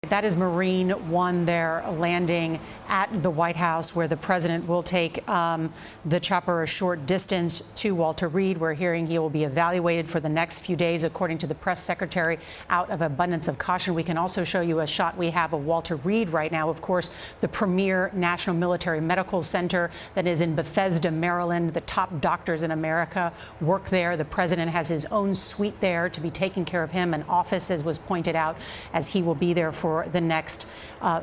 That is Marine One there landing at the White House, where the president will take the chopper a short distance to Walter Reed. We're hearing he will be evaluated for the next few days, according to the press secretary, out of abundance of caution. We can also show you a shot we have of Walter Reed right now. Of course, the premier National Military Medical Center that is in Bethesda, Maryland. The top doctors in America work there. The president has his own suite there to be taking care of him, an office, as was pointed out, as he will be there for the next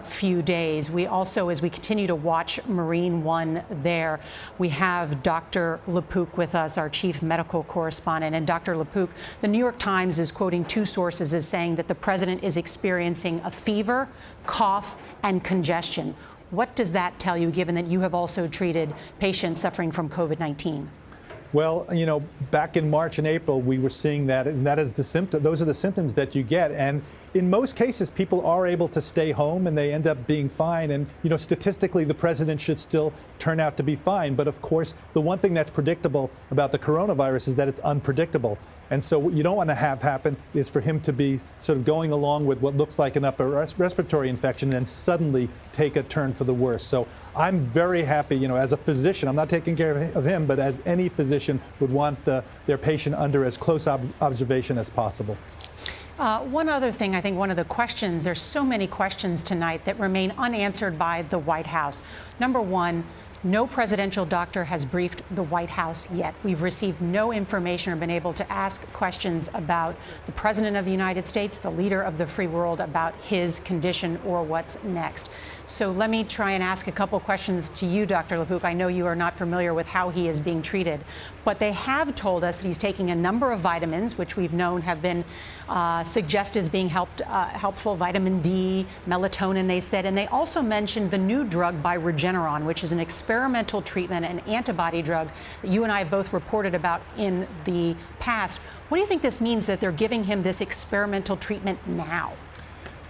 few days. We also, as we continue to watch Marine One there, we have Dr. LaPook with us, our chief medical correspondent. And Dr. LaPook, the New York Times is quoting two sources as saying that the president is experiencing a fever, cough, and congestion. What does that tell you, given that you have also treated patients suffering from COVID-19? Well, you know, back in March and April, we were seeing that, and that is the symptom. Those are the symptoms that you get. And in most cases, people are able to stay home and they end up being fine. And, you know, statistically, the president should still turn out to be fine. But of course, the one thing that's predictable about the coronavirus is that it's unpredictable. And so what you don't want to have happen is for him to be sort of going along with what looks like an upper respiratory infection and then suddenly take a turn for the worse. So I'm very happy, you know, as a physician, I'm not taking care of him, but as any physician would want their patient under as close observation as possible. One other thing, I think one of the questions, there's so many questions tonight that remain unanswered by the White House. Number one, no presidential doctor has briefed the White House yet. We've received no information or been able to ask questions about the President of the United States, the leader of the free world, about his condition or what's next. So let me try and ask a couple questions to you, Dr. LaPook. I know you are not familiar with how he is being treated, but they have told us that he's taking a number of vitamins, which we've known have been suggested as being helpful. Vitamin D, melatonin, they said. And they also mentioned the new drug by Regeneron, which is an experimental treatment, an antibody drug that you and I have both reported about in the past. What do you think this means that they're giving him this experimental treatment now?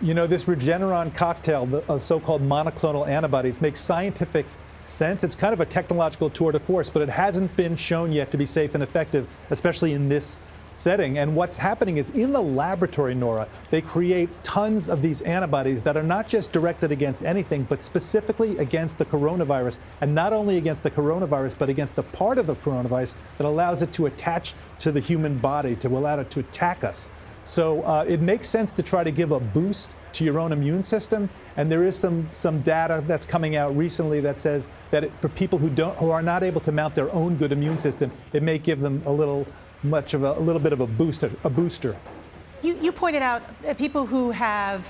You know, this Regeneron cocktail of so-called monoclonal antibodies makes scientific sense. It's kind of a technological tour de force, but it hasn't been shown yet to be safe and effective, especially in this setting. And what's happening is in the laboratory, Norah, they create tons of these antibodies that are not just directed against anything, but specifically against the coronavirus. And not only against the coronavirus, but against the part of the coronavirus that allows it to attach to the human body, to allow it to attack us. So it makes sense to try to give a boost to your own immune system. And there is some data that's coming out recently that says that for people who are not able to mount their own good immune system, it may give them a little bit of a booster. You pointed out people who have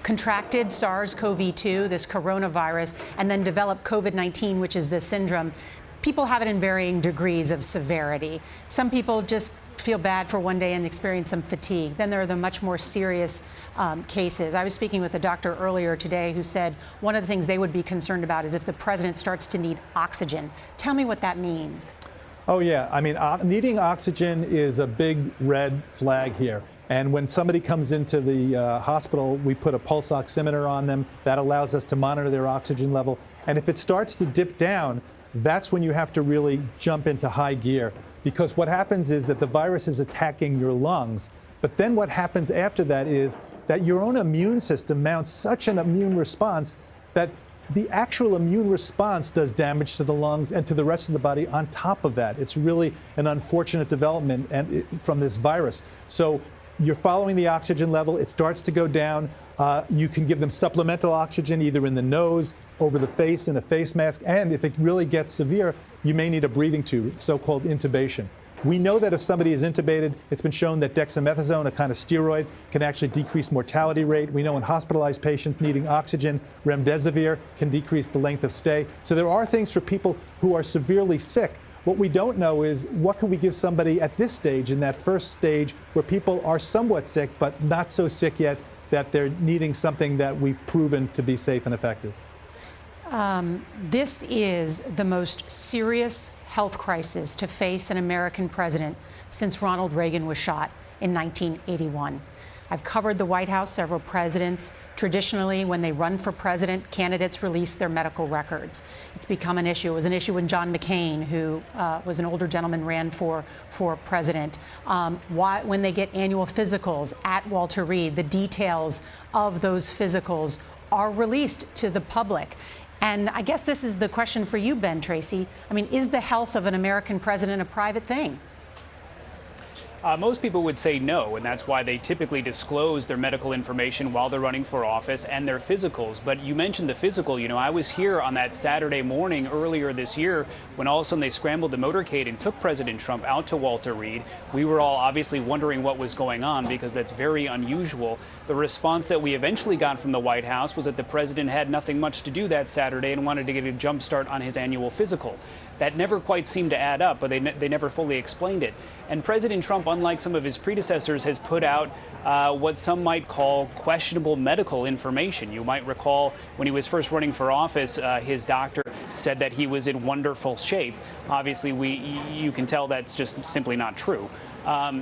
contracted SARS-CoV-2, this coronavirus, and then developed COVID-19, which is the syndrome. People have it in varying degrees of severity. Some people just feel bad for one day and experience some fatigue. Then there are the much more serious cases. I was speaking with a doctor earlier today who said one of the things they would be concerned about is if the president starts to need oxygen. Tell me what that means. Oh, yeah. I mean, needing oxygen is a big red flag here. And when somebody comes into the hospital, we put a pulse oximeter on them. That allows us to monitor their oxygen level. And if it starts to dip down, that's when you have to really jump into high gear. Because what happens is that the virus is attacking your lungs. But then what happens after that is that your own immune system mounts such an immune response that the actual immune response does damage to the lungs and to the rest of the body on top of that. It's really an unfortunate development from this virus. So you're following the oxygen level. It starts to go down. You can give them supplemental oxygen either in the nose, over the face in a face mask, and if it really gets severe, you may need a breathing tube, so-called intubation. We know that if somebody is intubated, it's been shown that dexamethasone, a kind of steroid, can actually decrease mortality rate. We know in hospitalized patients needing oxygen, remdesivir can decrease the length of stay. So there are things for people who are severely sick. What we don't know is what can we give somebody at this stage, in that first stage where people are somewhat sick, but not so sick yet that they're needing something that we've proven to be safe and effective. This is the most serious health crisis to face an American president since Ronald Reagan was shot in 1981. I've covered the White House. Several presidents, traditionally, when they run for president, candidates release their medical records. It's become an issue. It was an issue when John McCain, who was an older gentleman, ran for president. When they get annual physicals at Walter Reed, the details of those physicals are released to the public. And I guess this is the question for you, Ben Tracy. I mean, is the health of an American president a private thing? Most people would say no, and that's why they typically disclose their medical information while they're running for office and their physicals. But you mentioned the physical. You know, I was here on that Saturday morning earlier this year when all of a sudden they scrambled the motorcade and took President Trump out to Walter Reed. We were all obviously wondering what was going on because that's very unusual. The response that we eventually got from the White House was that the president had nothing much to do that Saturday and wanted to get a jump start on his annual physical. That never quite seemed to add up, but they never fully explained it. And President Trump, unlike some of his predecessors, has put out what some might call questionable medical information. You might recall when he was first running for office, his doctor said that he was in wonderful shape. Obviously, you can tell that's just simply not true.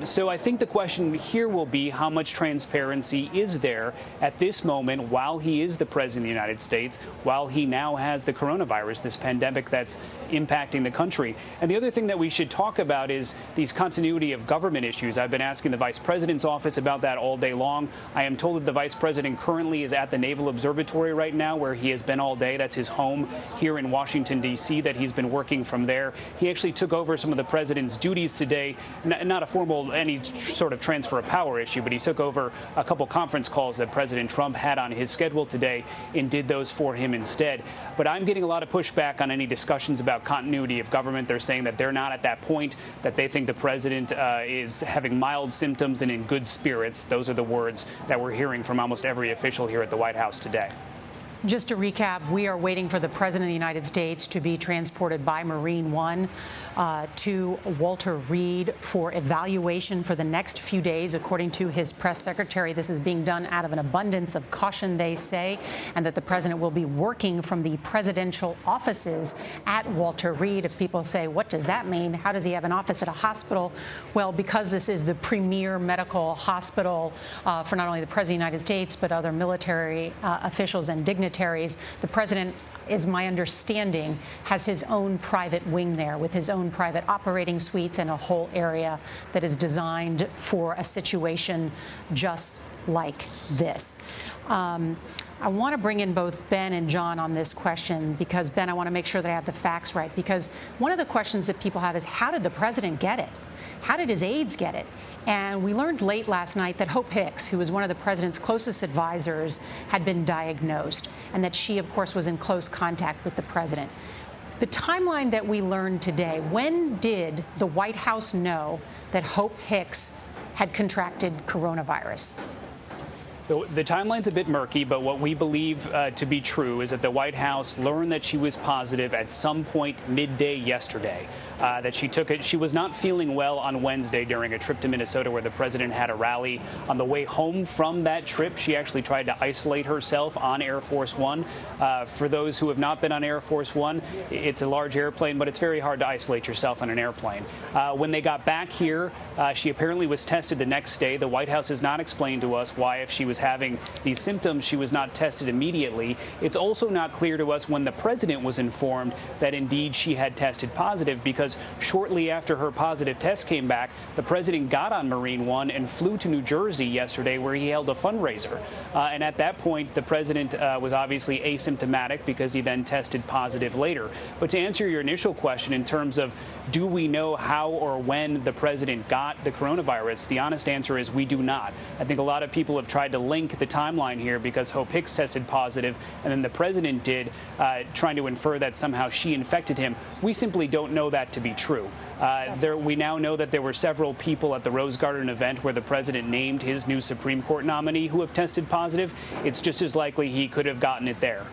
So I think the question here will be how much transparency is there at this moment while he is the president of the United States, while he now has the coronavirus, this pandemic that's impacting the country. And the other thing that we should talk about is these continuity of government issues. I've been asking the vice president's office about that all day long. I am told that the vice president currently is at the Naval Observatory right now, where he has been all day. That's his home here in Washington, D.C., that he's been working from there. He actually took over some of the president's duties today, not a formal any sort of transfer of power issue, but he took over a couple conference calls that President Trump had on his schedule today and did those for him instead. But I'm getting a lot of pushback on any discussions about continuity of government. They're saying that they're not at that point, that they think the president is having mild symptoms and in good spirits. Those are the words that we're hearing from almost every official here at the White House today. Just to recap, we are waiting for the President of the United States to be transported by Marine One to Walter Reed for evaluation for the next few days. According to his press secretary, this is being done out of an abundance of caution, they say, and that the president will be working from the presidential offices at Walter Reed. If people say, what does that mean? How does he have an office at a hospital? Well, because this is the premier medical hospital for not only the President of the United States, but other military officials and dignitaries. The president, is my understanding, has his own private wing there with his own private operating suites and a whole area that is designed for a situation just like this. I want to bring in both Ben and John on this question because, Ben, I want to make sure that I have the facts right, because one of the questions that people have is, how did the president get it? How did his aides get it? And we learned late last night that Hope Hicks, who was one of the president's closest advisors, had been diagnosed, and that she, of course, was in close contact with the president. The timeline that we learned today, when did the White House know that Hope Hicks had contracted coronavirus? The timeline's a bit murky, but what we believe to be true is that the White House learned that she was positive at some point midday yesterday. That she took it. She was not feeling well on Wednesday during a trip to Minnesota where the president had a rally. On the way home from that trip, she actually tried to isolate herself on Air Force One. For those who have not been on Air Force One, it's a large airplane, but it's very hard to isolate yourself on an airplane. When they got back here, she apparently was tested the next day. The White House has not explained to us why, if she was having these symptoms, she was not tested immediately. It's also not clear to us when the president was informed that indeed she had tested positive, because shortly after her positive test came back, the president got on Marine One and flew to New Jersey yesterday, where he held a fundraiser. And at that point, the president was obviously asymptomatic because he then tested positive later. But to answer your initial question in terms of do we know how or when the president got the coronavirus, the honest answer is we do not. I think a lot of people have tried to link the timeline here because Hope Hicks tested positive and then the president did, trying to infer that somehow she infected him. We simply don't know that to be true. We now know that there were several people at the Rose Garden event where the president named his new Supreme Court nominee who have tested positive. It's just as likely he could have gotten it there.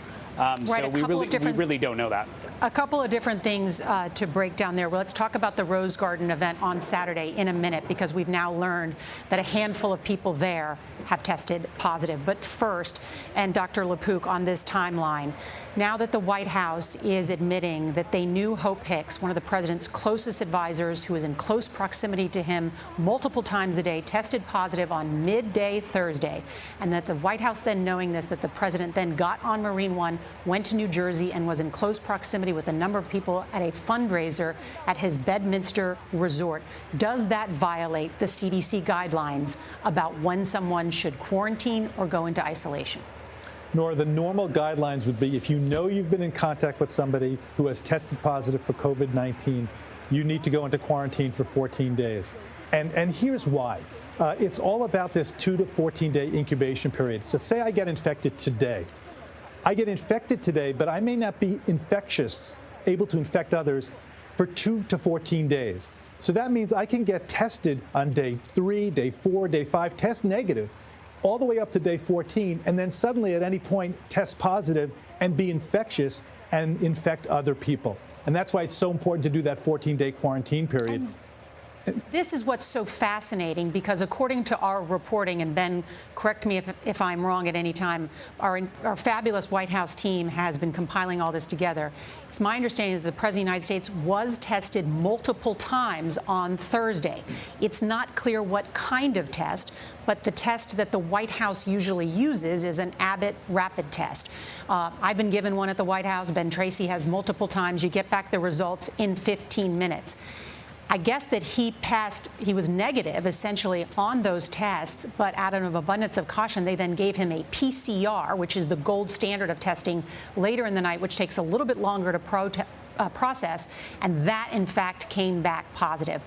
So we really don't know that. A couple of different things to break down there. Well, let's talk about the Rose Garden event on Saturday in a minute, because we've now learned that a handful of people there have tested positive. But first, and Dr. LaPook, on this timeline, now that the White House is admitting that they knew Hope Hicks, one of the president's closest advisors who is in close proximity to him multiple times a day, tested positive on midday Thursday, and that the White House then knowing this, that the president then got on Marine One, went to New Jersey, and was in close proximity with a number of people at a fundraiser at his Bedminster resort. Does that violate the CDC guidelines about when someone should quarantine or go into isolation? Nor the normal guidelines would be if you know you've been in contact with somebody who has tested positive for COVID-19, you need to go into quarantine for 14 days. And here's why. It's all about this 2 to 14-day incubation period. So say I get infected today. I get infected today, but I may not be infectious, able to infect others for 2 to 14 days. So that means I can get tested on day 3, day 4, day 5, test negative, all the way up to day 14, and then suddenly at any point test positive and be infectious and infect other people. And that's why it's so important to do that 14-day quarantine period. This is what's so fascinating, because according to our reporting, and Ben, correct me if I'm wrong at any time, our fabulous White House team has been compiling all this together. It's my understanding that the President of the United States was tested multiple times on Thursday. It's not clear what kind of test, but the test that the White House usually uses is an Abbott rapid test. I've been given one at the White House. Ben Tracy has multiple times. You get back the results in 15 minutes. I guess that he was negative essentially on those tests, but out of an abundance of caution, they then gave him a PCR, which is the gold standard of testing, later in the night, which takes a little bit longer to process, and that, in fact, came back positive.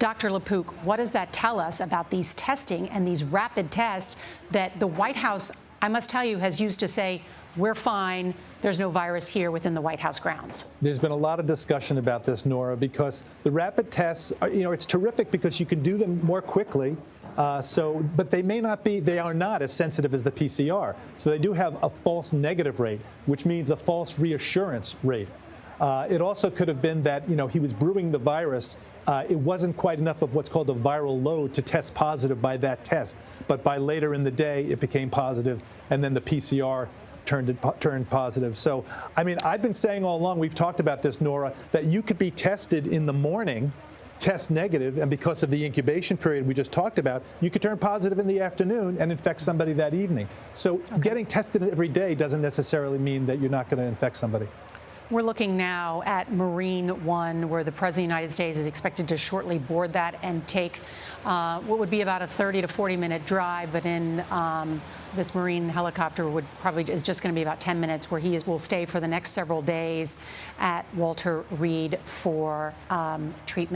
Dr. LaPook, what does that tell us about these testing and these rapid tests that the White House, I must tell you, has used to say, we're fine, there's no virus here within the White House grounds? There's been a lot of discussion about this, Nora, because the rapid tests, it's terrific because you can do them more quickly. But they are not as sensitive as the PCR. So they do have a false negative rate, which means a false reassurance rate. It also could have been that, he was brewing the virus. It wasn't quite enough of what's called a viral load to test positive by that test. But by later in the day, it became positive, and then the PCR turned positive. So, I've been saying all along, we've talked about this, Nora, that you could be tested in the morning, test negative, and because of the incubation period we just talked about, you could turn positive in the afternoon and infect somebody that evening. So getting tested every day doesn't necessarily mean that you're not going to infect somebody. We're looking now at Marine One, where the President of the United States is expected to shortly board that and take what would be about a 30 to 40-minute drive, but in this Marine helicopter is just going to be about 10 minutes, where will stay for the next several days at Walter Reed for treatment.